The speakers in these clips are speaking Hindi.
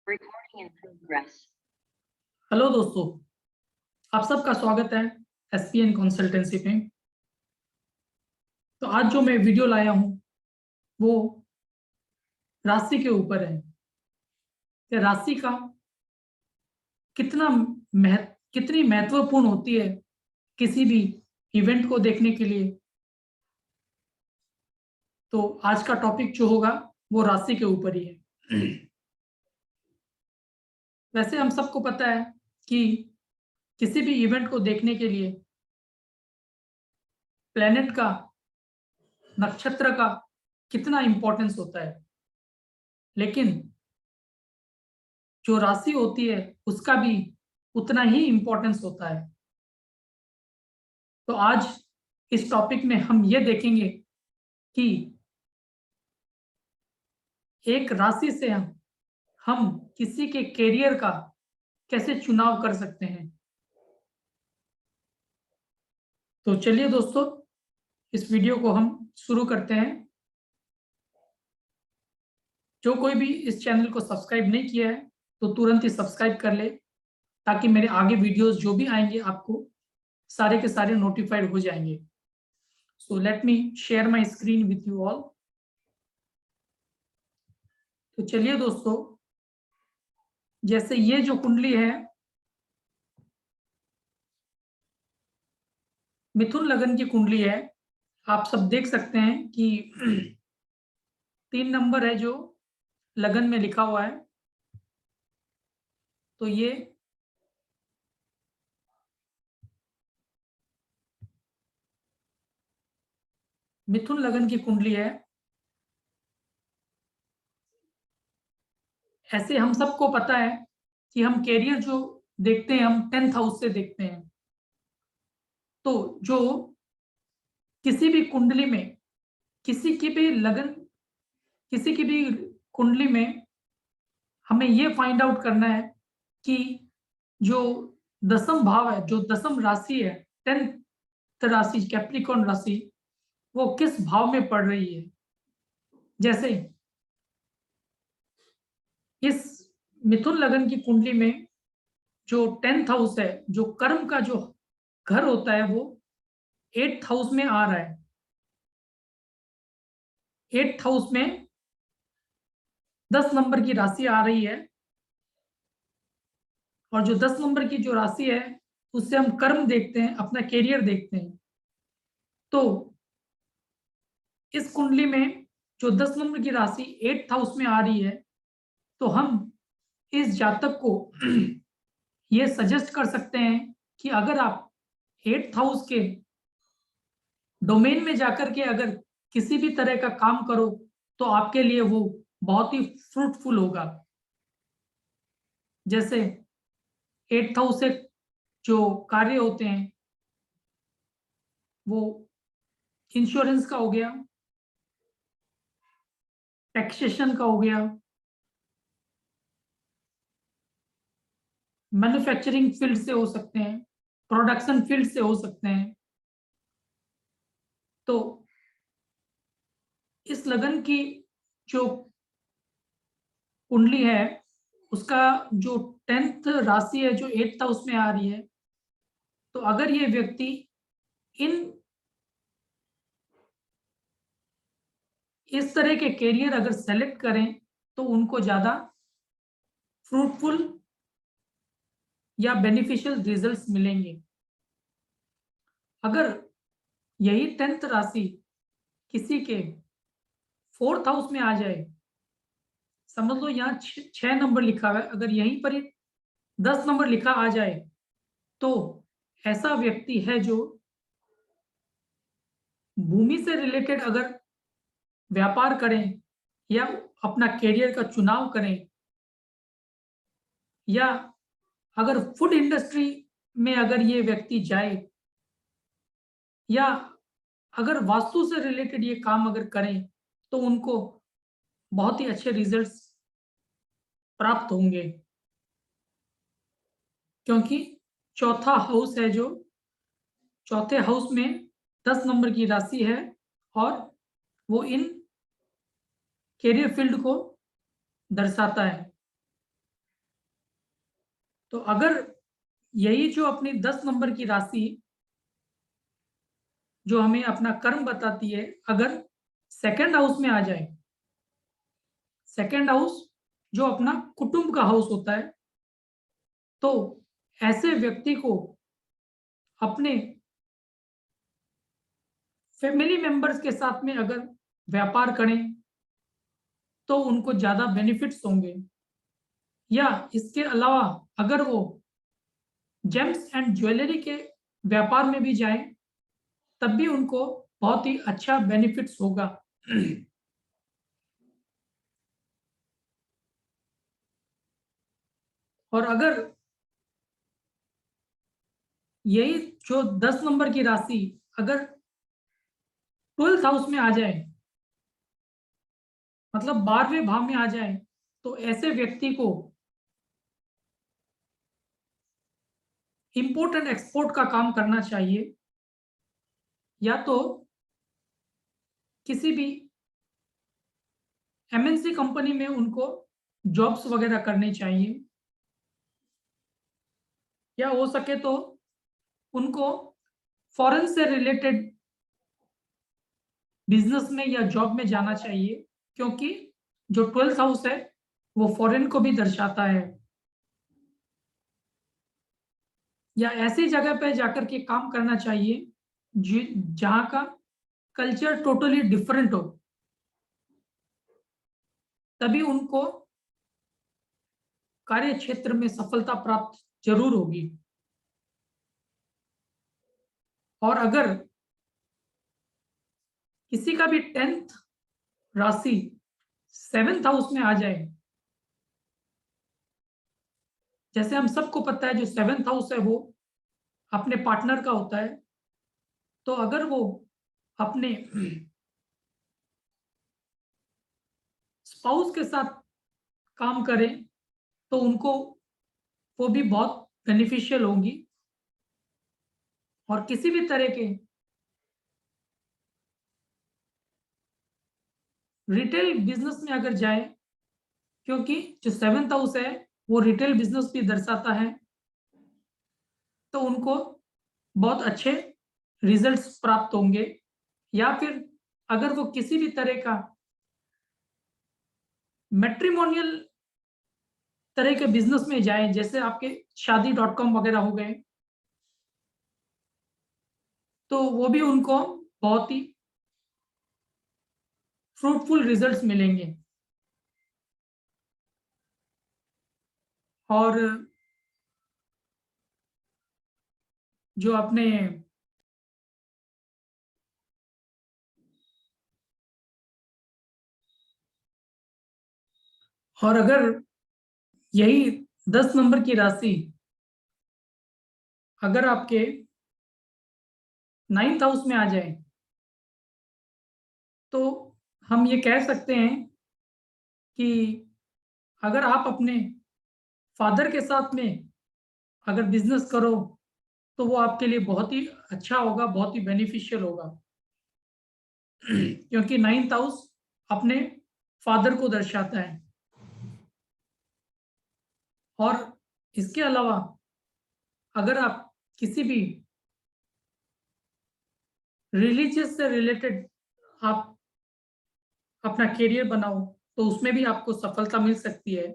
Recording in progress. हेलो दोस्तों, आप सबका स्वागत है एसपीएन कंसल्टेंसी पे। तो आज जो मैं वीडियो लाया हूँ वो राशि के ऊपर है कि राशि का कितनी महत्वपूर्ण होती है किसी भी इवेंट को देखने के लिए। तो आज का टॉपिक जो होगा वो राशि के ऊपर ही है। वैसे हम सबको पता है कि किसी भी इवेंट को देखने के लिए प्लेनेट का, नक्षत्र का कितना इंपॉर्टेंस होता है, लेकिन जो राशि होती है उसका भी उतना ही इंपॉर्टेंस होता है। तो आज इस टॉपिक में हम ये देखेंगे कि एक राशि से हम किसी के कैरियर का कैसे चुनाव कर सकते हैं। तो चलिए दोस्तों, इस वीडियो को हम शुरू करते हैं। जो कोई भी इस चैनल को सब्सक्राइब नहीं किया है तो तुरंत ही सब्सक्राइब कर ले, ताकि मेरे आगे वीडियोस जो भी आएंगे आपको सारे के सारे नोटिफाइड हो जाएंगे। So let me share my screen with you all. तो चलिए दोस्तों, जैसे ये जो कुंडली है मिथुन लगन की कुंडली है, आप सब देख सकते हैं कि 3 नंबर है जो लगन में लिखा हुआ है। तो ये मिथुन लगन की कुंडली है। ऐसे हम सबको पता है कि हम कैरियर जो देखते हैं हम 10th हाउस से देखते हैं। तो जो किसी भी कुंडली में किसी की भी लगन, किसी की भी कुंडली में हमें ये फाइंड आउट करना है कि जो दसम भाव है, जो दसम राशि है, 10th राशि कैप्रिकॉर्न राशि, वो किस भाव में पड़ रही है। जैसे इस मिथुन लगन की कुंडली में जो 10th हाउस है, जो कर्म का जो घर होता है, वो 8th हाउस में आ रहा है। 8th हाउस में 10 नंबर की राशि आ रही है, और जो 10 नंबर की जो राशि है उससे हम कर्म देखते हैं, अपना कैरियर देखते हैं। तो इस कुंडली में जो 10 नंबर की राशि 8th हाउस में आ रही है, तो हम इस जातक को ये सजेस्ट कर सकते हैं कि अगर आप 8th हाउस के डोमेन में जाकर के अगर किसी भी तरह का काम करो तो आपके लिए वो बहुत ही फ्रूटफुल होगा। जैसे 8th हाउस से जो कार्य होते हैं वो इंश्योरेंस का हो गया, टैक्सेशन का हो गया, मैन्युफैक्चरिंग फील्ड से हो सकते हैं, प्रोडक्शन फील्ड से हो सकते हैं। तो इस लगन की जो कुंडली है उसका जो 10th राशि है जो 8th हाउस में आ रही है, तो अगर ये व्यक्ति इन इस तरह के कैरियर अगर सेलेक्ट करें तो उनको ज्यादा फ्रूटफुल या बेनिफिशियल रिजल्ट्स मिलेंगे। अगर यही 10th राशि किसी के 4th हाउस में आ जाए, समझ लो यहाँ 6 नंबर लिखा हुआ है, अगर यहीं पर ही 10 नंबर लिखा आ जाए, तो ऐसा व्यक्ति है जो भूमि से रिलेटेड अगर व्यापार करें या अपना कैरियर का चुनाव करें, या अगर फूड इंडस्ट्री में अगर ये व्यक्ति जाए, या अगर वास्तु से रिलेटेड ये काम अगर करें, तो उनको बहुत ही अच्छे रिजल्ट्स प्राप्त होंगे। क्योंकि चौथा हाउस है जो चौथे हाउस में 10 नंबर की राशि है, और वो इन कैरियर फील्ड को दर्शाता है। तो अगर यही जो अपनी 10 नंबर की राशि जो हमें अपना कर्म बताती है, अगर सेकंड हाउस में आ जाए, सेकंड हाउस जो अपना कुटुंब का हाउस होता है, तो ऐसे व्यक्ति को अपने फैमिली मेंबर्स के साथ में अगर व्यापार करें तो उनको ज्यादा बेनिफिट्स होंगे। या इसके अलावा अगर वो जेम्स एंड ज्वेलरी के व्यापार में भी जाएं तब भी उनको बहुत ही अच्छा बेनिफिट्स होगा। और अगर यही जो 10 नंबर की राशि अगर 12th हाउस में आ जाए, मतलब 12वें भाव में आ जाए, तो ऐसे व्यक्ति को इंपोर्ट एंड एक्सपोर्ट का काम करना चाहिए, या तो किसी भी एमएनसी कंपनी में उनको जॉब्स वगैरह करनी चाहिए, या हो सके तो उनको फॉरेन से रिलेटेड बिजनेस में या जॉब में जाना चाहिए, क्योंकि जो 12th हाउस है वो फॉरेन को भी दर्शाता है। या ऐसी जगह पे जाकर के काम करना चाहिए जहां का कल्चर टोटली डिफरेंट हो, तभी उनको कार्य क्षेत्र में सफलता प्राप्त जरूर होगी। और अगर किसी का भी 10th राशि 7th हाउस में आ जाए, जैसे हम सबको पता है जो 7th हाउस है वो अपने पार्टनर का होता है, तो अगर वो अपने स्पाउस के साथ काम करें तो उनको वो भी बहुत बेनिफिशियल होंगी। और किसी भी तरह के रिटेल बिजनेस में अगर जाए, क्योंकि जो 7th हाउस है वो रिटेल बिजनेस भी दर्शाता है, तो उनको बहुत अच्छे रिजल्ट्स प्राप्त होंगे। या फिर अगर वो किसी भी तरह का मैट्रिमोनियल तरह के बिजनेस में जाए, जैसे आपके शादी.com वगैरह हो गए, तो वो भी उनको बहुत ही फ्रूटफुल रिजल्ट्स मिलेंगे। और जो अपने और अगर यही 10 नंबर की राशि अगर आपके 9th हाउस में आ जाए, तो हम ये कह सकते हैं कि अगर आप अपने फादर के साथ में अगर बिजनेस करो तो वो आपके लिए बहुत ही अच्छा होगा, बहुत ही बेनिफिशियल होगा। क्योंकि 9th हाउस अपने फादर को दर्शाता है। और इसके अलावा अगर आप किसी भी रिलीजियस से रिलेटेड आप अपना करियर बनाओ तो उसमें भी आपको सफलता मिल सकती है।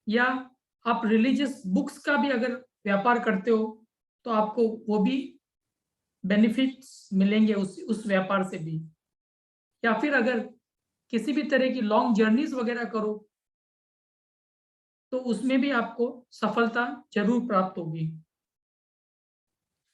या आप रिलीजियस बुक्स का भी अगर व्यापार करते हो तो आपको वो भी बेनिफिट्स मिलेंगे उस व्यापार से भी। या फिर अगर किसी भी तरह की लॉन्ग जर्नीज वगैरह करो तो उसमें भी आपको सफलता जरूर प्राप्त होगी।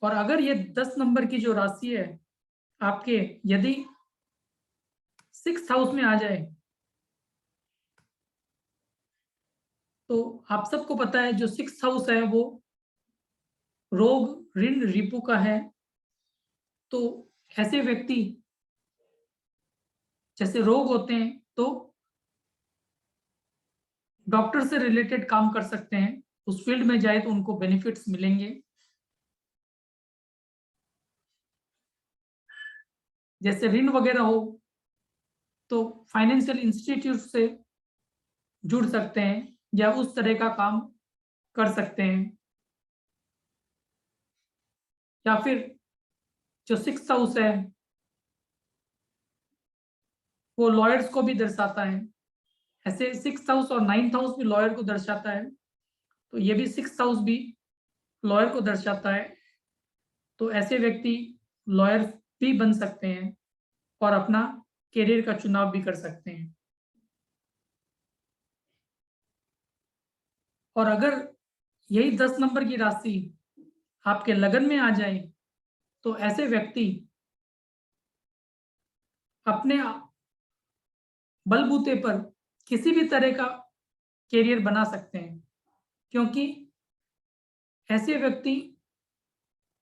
और अगर ये 10 नंबर की जो राशि है आपके यदि 6th हाउस में आ जाए, तो आप सबको पता है जो 6th हाउस है वो रोग ऋण रिपु का है। तो ऐसे व्यक्ति जैसे रोग होते हैं तो डॉक्टर से रिलेटेड काम कर सकते हैं, उस फील्ड में जाए तो उनको बेनिफिट्स मिलेंगे। जैसे ऋण वगैरह हो तो फाइनेंशियल इंस्टीट्यूट से जुड़ सकते हैं, या उस तरह का काम कर सकते हैं। या फिर जो 6th हाउस है वो लॉयर्स को भी दर्शाता है। ऐसे 6th हाउस और 9th हाउस भी लॉयर को दर्शाता है, तो ये भी 6th हाउस भी लॉयर को दर्शाता है। तो ऐसे व्यक्ति लॉयर भी बन सकते हैं और अपना करियर का चुनाव भी कर सकते हैं। और अगर यही 10 नंबर की राशि आपके लगन में आ जाए तो ऐसे व्यक्ति अपने बलबूते पर किसी भी तरह का करियर बना सकते हैं, क्योंकि ऐसे व्यक्ति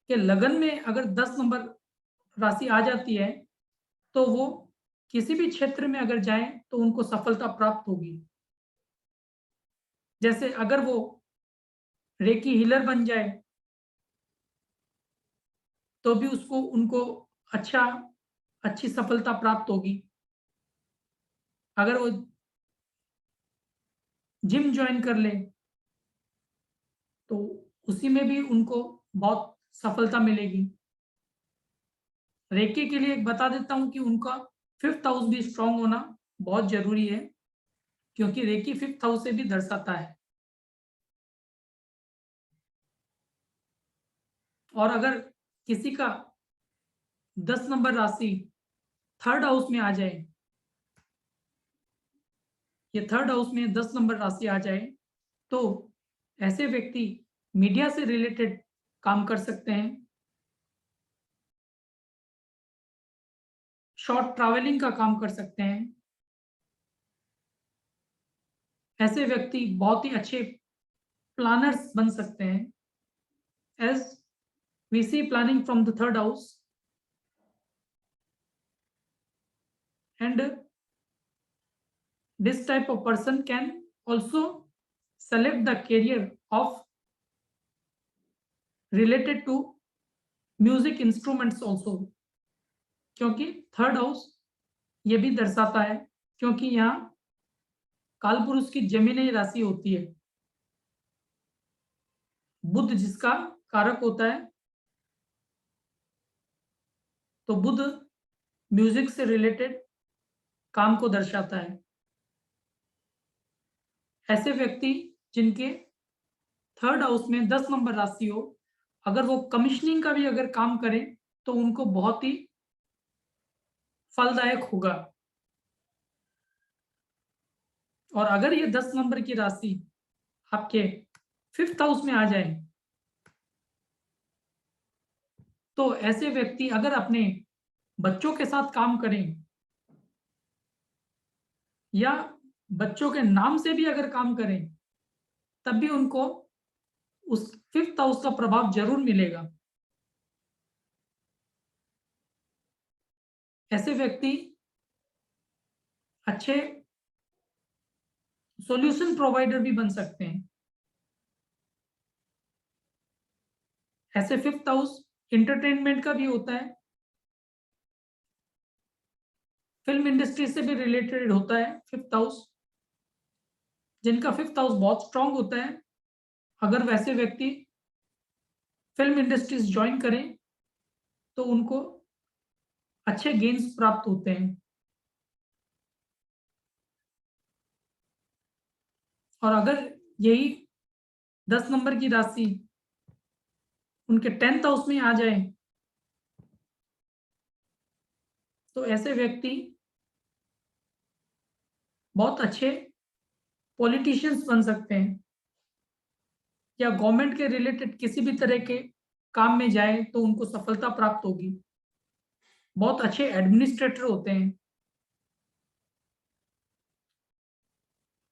के लगन में अगर 10 नंबर राशि आ जाती है तो वो किसी भी क्षेत्र में अगर जाएं तो उनको सफलता प्राप्त होगी। जैसे अगर वो रेकी हीलर बन जाए तो भी उसको उनको अच्छी सफलता प्राप्त होगी। अगर वो जिम ज्वाइन कर ले तो उसी में भी उनको बहुत सफलता मिलेगी। रेकी के लिए एक बता देता हूं कि उनका 5th हाउस भी स्ट्रांग होना बहुत जरूरी है, क्योंकि रेकी 5th हाउस से भी दर्शाता है। और अगर किसी का 10 नंबर राशि 3rd हाउस में आ जाए, ये 3rd हाउस में 10 नंबर राशि आ जाए तो ऐसे व्यक्ति मीडिया से रिलेटेड काम कर सकते हैं। शॉर्ट ट्रैवलिंग का काम कर सकते हैं। ऐसे व्यक्ति बहुत ही अच्छे प्लानर्स बन सकते हैं। As we see planning from the 3rd house, and this type of person can also select the career of related to music instruments also, क्योंकि 3rd हाउस ये भी दर्शाता है, क्योंकि यहाँ कालपुरुष की जेमिनी राशि होती है। बुध जिसका कारक होता है, तो बुध म्यूजिक से रिलेटेड काम को दर्शाता है। ऐसे व्यक्ति जिनके 3rd हाउस में 10 नंबर राशि हो, अगर वो कमिश्निंग का भी अगर काम करें तो उनको बहुत ही फलदायक होगा। और अगर ये 10 नंबर की राशि आपके 5th हाउस में आ जाए तो ऐसे व्यक्ति अगर अपने बच्चों के साथ काम करें या बच्चों के नाम से भी अगर काम करें तब भी उनको उस 5th हाउस का प्रभाव जरूर मिलेगा। ऐसे व्यक्ति अच्छे सॉल्यूशन प्रोवाइडर भी बन सकते हैं। ऐसे 5th हाउस एंटरटेनमेंट का भी होता है, फिल्म इंडस्ट्री से भी रिलेटेड होता है 5th हाउस। जिनका 5th हाउस बहुत स्ट्रांग होता है, अगर वैसे व्यक्ति फिल्म इंडस्ट्रीज ज्वाइन करें तो उनको अच्छे गेन्स प्राप्त होते हैं। और अगर यही 10 नंबर की राशि उनके 10th हाउस में आ जाए तो ऐसे व्यक्ति बहुत अच्छे पॉलिटिशियंस बन सकते हैं, या गवर्नमेंट के रिलेटेड किसी भी तरह के काम में जाए तो उनको सफलता प्राप्त होगी। बहुत अच्छे एडमिनिस्ट्रेटर होते हैं।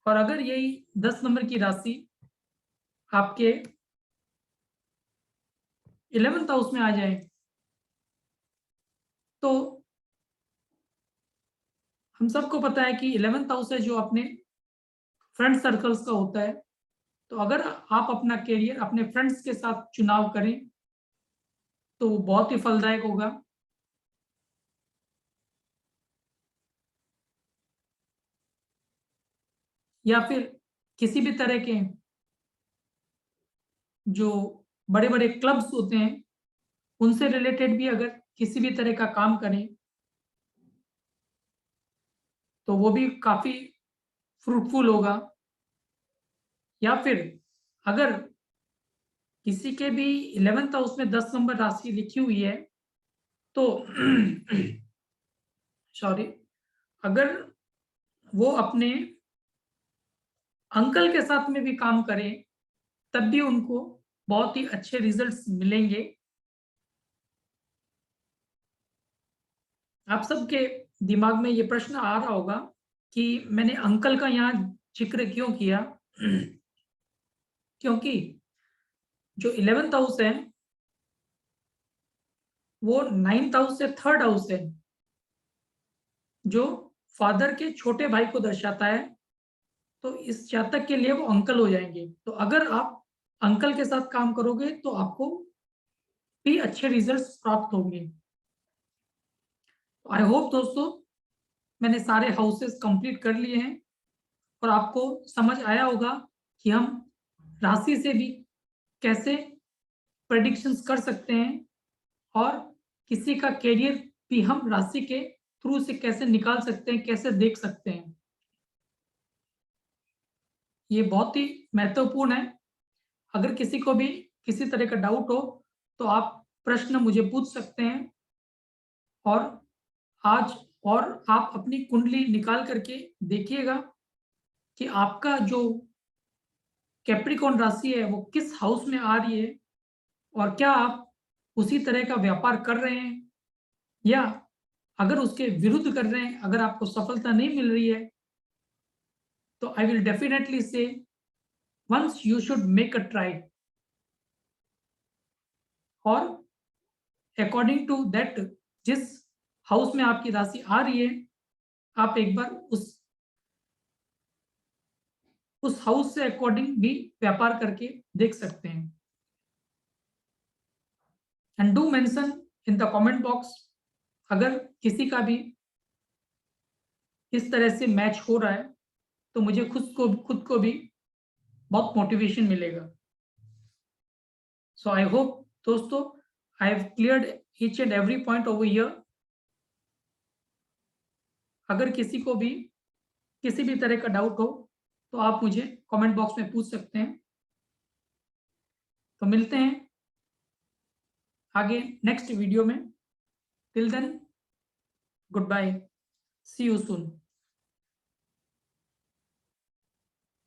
और अगर यही 10 नंबर की राशि आपके 11th हाउस में आ जाए तो हम सबको पता है कि 11th हाउस है जो अपने फ्रेंड सर्कल्स का होता है। तो अगर आप अपना करियर अपने फ्रेंड्स के साथ चुनाव करें तो बहुत ही फलदायक होगा। या फिर किसी भी तरह के जो बड़े बड़े क्लब्स होते हैं उनसे रिलेटेड भी अगर किसी भी तरह का काम करें तो वो भी काफी फ्रूटफुल होगा। या फिर अगर किसी के भी 11th हाउस में 10 नंबर राशि लिखी हुई है तो सॉरी, अगर वो अपने अंकल के साथ में भी काम करें तब भी उनको बहुत ही अच्छे रिजल्ट्स मिलेंगे। आप सबके दिमाग में ये प्रश्न आ रहा होगा कि मैंने अंकल का यहाँ जिक्र क्यों किया। क्योंकि जो 11th हाउस है वो 9th हाउस से 3rd हाउस है, जो फादर के छोटे भाई को दर्शाता है। तो इस जातक के लिए वो अंकल हो जाएंगे। तो अगर आप अंकल के साथ काम करोगे तो आपको भी अच्छे रिजल्ट्स प्राप्त होंगे। आई होप दोस्तों मैंने सारे हाउसेस कंप्लीट कर लिए हैं और आपको समझ आया होगा कि हम राशि से भी कैसे प्रेडिक्शंस कर सकते हैं और किसी का कैरियर भी हम राशि के थ्रू से कैसे निकाल सकते हैं, कैसे देख सकते हैं। ये बहुत ही महत्वपूर्ण है। अगर किसी को भी किसी तरह का डाउट हो तो आप प्रश्न मुझे पूछ सकते हैं। और आज और आप अपनी कुंडली निकाल करके देखिएगा कि आपका जो कैप्रिकॉर्न राशि है वो किस हाउस में आ रही है और क्या आप उसी तरह का व्यापार कर रहे हैं या अगर उसके विरुद्ध कर रहे हैं, अगर आपको सफलता नहीं मिल रही है तो I will definitely say once you should make a try. और अकॉर्डिंग टू दैट जिस हाउस में आपकी राशि आ रही है आप एक बार उस हाउस से अकॉर्डिंग भी व्यापार करके देख सकते हैं। And do mention in the comment box अगर किसी का भी इस तरह से मैच हो रहा है तो मुझे खुद को भी बहुत मोटिवेशन मिलेगा। सो आई होप दोस्तों I have cleared each and every point over here. अगर किसी को भी किसी भी तरह का डाउट हो तो आप मुझे कमेंट बॉक्स में पूछ सकते हैं। तो मिलते हैं आगे नेक्स्ट वीडियो में। Till then good bye, see you soon.